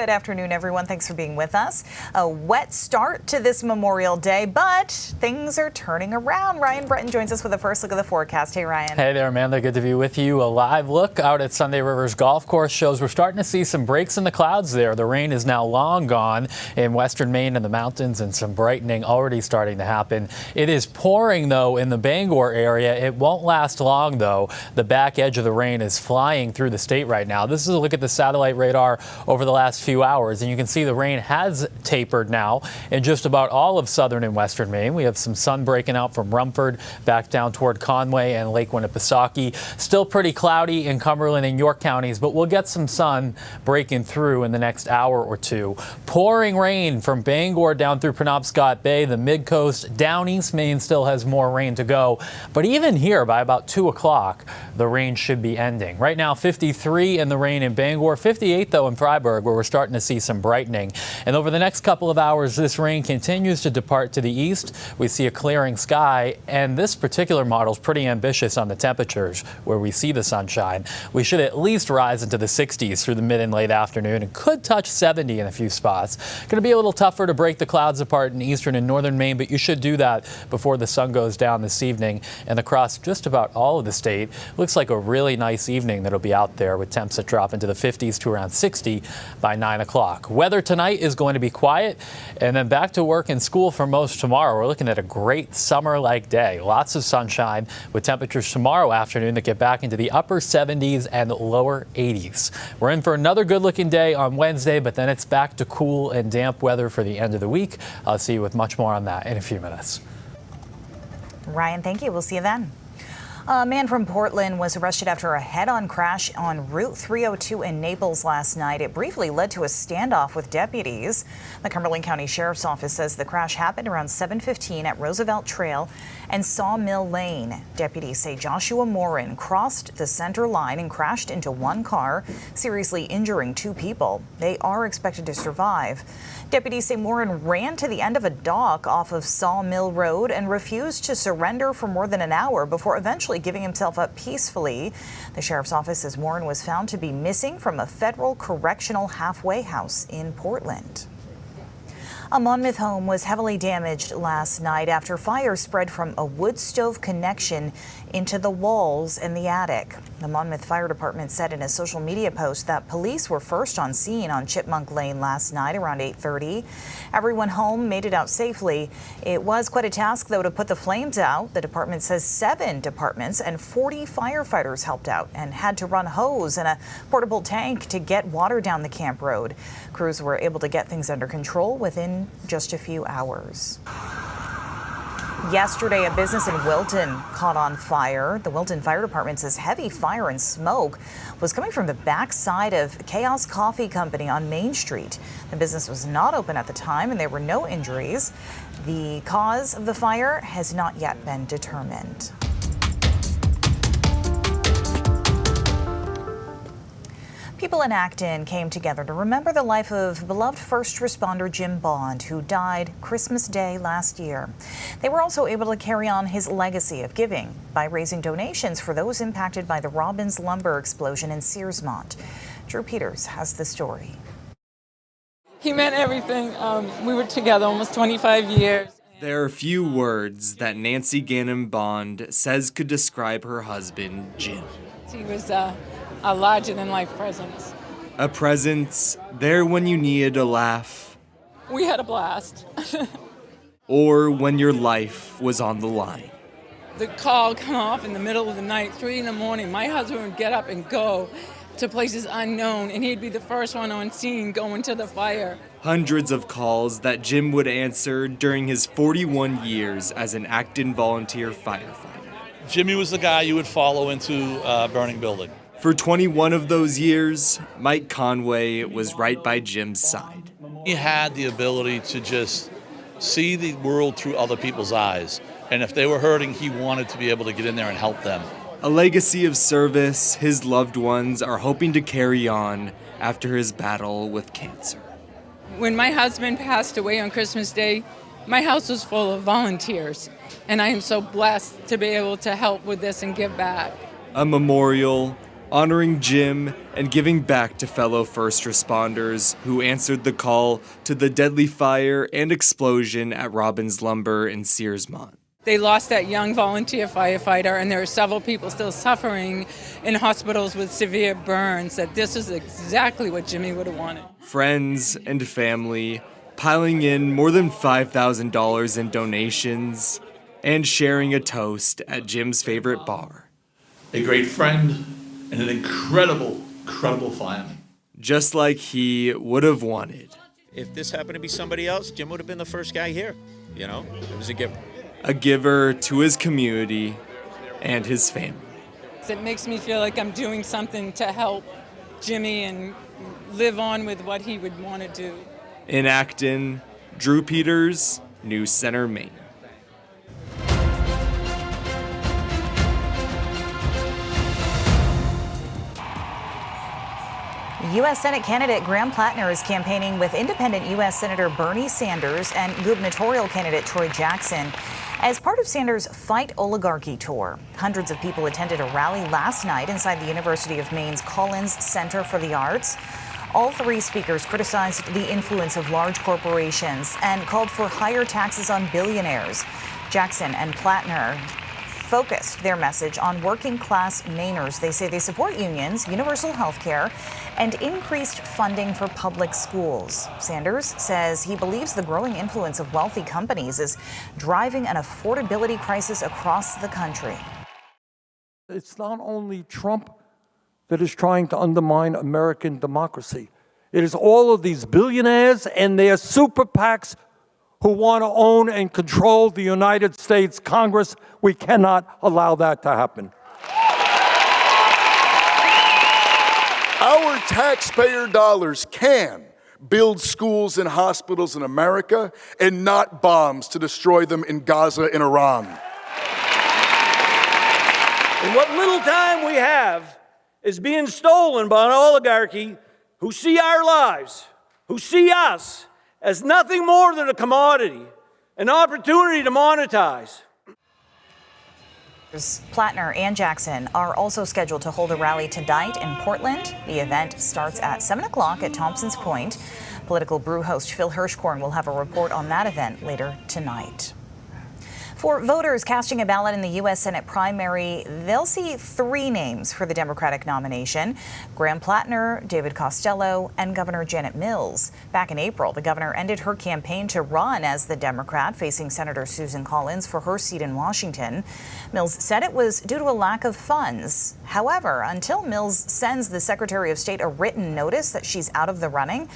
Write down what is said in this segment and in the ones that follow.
Good afternoon, everyone. Thanks for being with us. A wet start to this Memorial Day, but things are turning around. Ryan Breton joins us with a first look at the forecast. Hey, Ryan. Hey there, Amanda. Good to be with you. A live look out at Sunday River's golf course shows we're starting to see some breaks in the clouds there. The rain is now long gone in western Maine and the mountains, and some brightening already starting to happen. It is pouring, though, in the Bangor area. It won't last long, though. The back edge of the rain is flying through the state right now. This is a look at the satellite radar over the last few hours, and you can see the rain has tapered now in just about all of southern and western Maine. We have some sun breaking out from Rumford back down toward Conway and Lake Winnipesaukee. Still pretty cloudy in Cumberland and York counties, but we'll get some sun breaking through in the next hour or two. Pouring rain from Bangor down through Penobscot Bay, the mid-coast. Down East Maine still has more rain to go, but even here by about 2 o'clock, the rain should be ending. Right now, 53 in the rain in Bangor, 58 though in Freiburg, where we're starting to see some brightening. And over the next couple of hours, this rain continues to depart to the east. We see a clearing sky, and this particular model is pretty ambitious on the temperatures where we see the sunshine. We should at least rise into the 60s through the mid and late afternoon and could touch 70 in a few spots. Going to be a little tougher to break the clouds apart in eastern and northern Maine, but you should do that before the sun goes down this evening. And across just about all of the state, looks like a really nice evening that'll be out there with temps that drop into the 50s to around 60 by 9 o'clock. Weather tonight is going to be quiet, and then back to work and school for most tomorrow. We're looking at a great summer-like day. Lots of sunshine with temperatures tomorrow afternoon that get back into the upper 70s and lower 80s. We're in for another good-looking day on Wednesday, but then it's back to cool and damp weather for the end of the week. I'll see you with much more on that in a few minutes. Ryan, thank you. We'll see you then. A man from Portland was arrested after a head-on crash on Route 302 in Naples last night. It briefly led to a standoff with deputies. The Cumberland County Sheriff's Office says the crash happened around 7:15 at Roosevelt Trail and Sawmill Lane. Deputies say Joshua Morin crossed the center line and crashed into one car, seriously injuring 2 people. They are expected to survive. Deputies say Morin ran to the end of a dock off of Sawmill Road and refused to surrender for more than an hour before eventually giving himself up peacefully. The sheriff's office says Morin was found to be missing from a federal correctional halfway house in Portland. A Monmouth home was heavily damaged last night after fire spread from a wood stove connection into the walls in the attic. The Monmouth Fire Department said in a social media post that police were first on scene on Chipmunk Lane last night around 8:30. Everyone home made it out safely. It was quite a task, though, to put the flames out. The department says 7 departments and 40 firefighters helped out and had to run hose and a portable tank to get water down the camp road. Crews were able to get things under control within just a few hours. Yesterday, a business in Wilton caught on fire. The Wilton Fire Department says heavy fire and smoke was coming from the backside of Chaos Coffee Company on Main Street. The business was not open at the time and there were no injuries. The cause of the fire has not yet been determined. People in Acton came together to remember the life of beloved first responder Jim Bond, who died Christmas Day last year. They were also able to carry on his legacy of giving by raising donations for those impacted by the Robbins lumber explosion in Searsmont. Drew Peters has the story. He meant everything. We were together almost 25 years. There are few words that Nancy Gannon Bond says could describe her husband, Jim. He was a larger-than-life presence. A presence there when you needed a laugh. We had a blast. Or when your life was on the line. The call come off in the middle of the night, 3 in the morning. My husband would get up and go to places unknown, and he'd be the first one on scene going to the fire. Hundreds of calls that Jim would answer during his 41 years as an Acton volunteer firefighter. Jimmy was the guy you would follow into a burning building. For 21 of those years, Mike Conway was right by Jim's side. He had the ability to just see the world through other people's eyes. And if they were hurting, he wanted to be able to get in there and help them. A legacy of service his loved ones are hoping to carry on after his battle with cancer. When my husband passed away on Christmas Day, my house was full of volunteers. And I am so blessed to be able to help with this and give back. A memorial honoring Jim and giving back to fellow first responders who answered the call to the deadly fire and explosion at Robbins Lumber in Searsmont. They lost that young volunteer firefighter, and there are several people still suffering in hospitals with severe burns, that this is exactly what Jimmy would have wanted. Friends and family piling in more than $5,000 in donations and sharing a toast at Jim's favorite bar. A great friend and an incredible fireman. Just like he would have wanted. If this happened to be somebody else, Jim would have been the first guy here. You know, it was a giver. A giver to his community and his family. It makes me feel like I'm doing something to help Jimmy and live on with what he would want to do. In Acton, Drew Peters, News Center, Maine. U.S. Senate candidate Graham Platner is campaigning with independent U.S. Senator Bernie Sanders and gubernatorial candidate Troy Jackson as part of Sanders' Fight Oligarchy tour. Hundreds of people attended a rally last night inside the University of Maine's Collins Center for the Arts. All three speakers criticized the influence of large corporations and called for higher taxes on billionaires. Jackson and Platner focused their message on working-class Mainers. They say they support unions, universal health care, and increased funding for public schools. Sanders says he believes the growing influence of wealthy companies is driving an affordability crisis across the country. It's not only Trump that is trying to undermine American democracy. It is all of these billionaires and their super PACs who want to own and control the United States Congress. We cannot allow that to happen. Our taxpayer dollars can build schools and hospitals in America and not bombs to destroy them in Gaza and Iran. And what little time we have is being stolen by an oligarchy who see our lives, who see us as nothing more than a commodity, an opportunity to monetize. Platner and Jackson are also scheduled to hold a rally tonight in Portland. The event starts at 7 o'clock at Thompson's Point. Political Brew host Phil Hirschkorn will have a report on that event later tonight. For voters casting a ballot in the U.S. Senate primary, they'll see three names for the Democratic nomination: Graham Platner, David Costello, and Governor Janet Mills. Back in April, the governor ended her campaign to run as the Democrat, facing Senator Susan Collins for her seat in Washington. Mills said it was due to a lack of funds. However, until Mills sends the Secretary of State a written notice that she's out of the running,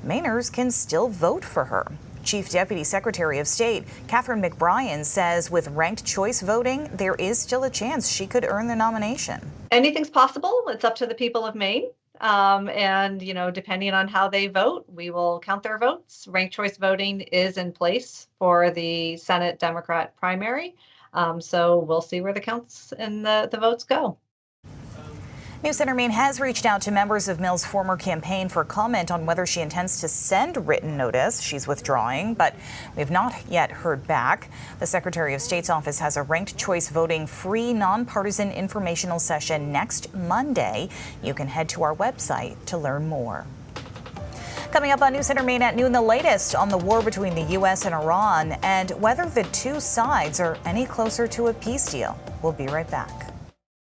Mainers can still vote for her. Chief Deputy Secretary of State Catherine McBrien says with ranked choice voting, there is still a chance she could earn the nomination. Anything's possible. It's up to the people of Maine. And, depending on how they vote, we will count their votes. Ranked choice voting is in place for the Senate Democrat primary. So we'll see where the counts and the votes go. News Center Maine has reached out to members of Mills' former campaign for comment on whether she intends to send written notice. She's withdrawing, but we have not yet heard back. The Secretary of State's office has a ranked choice voting free nonpartisan informational session next Monday. You can head to our website to learn more. Coming up on News Center Maine at noon, the latest on the war between the U.S. and Iran and whether the two sides are any closer to a peace deal. We'll be right back.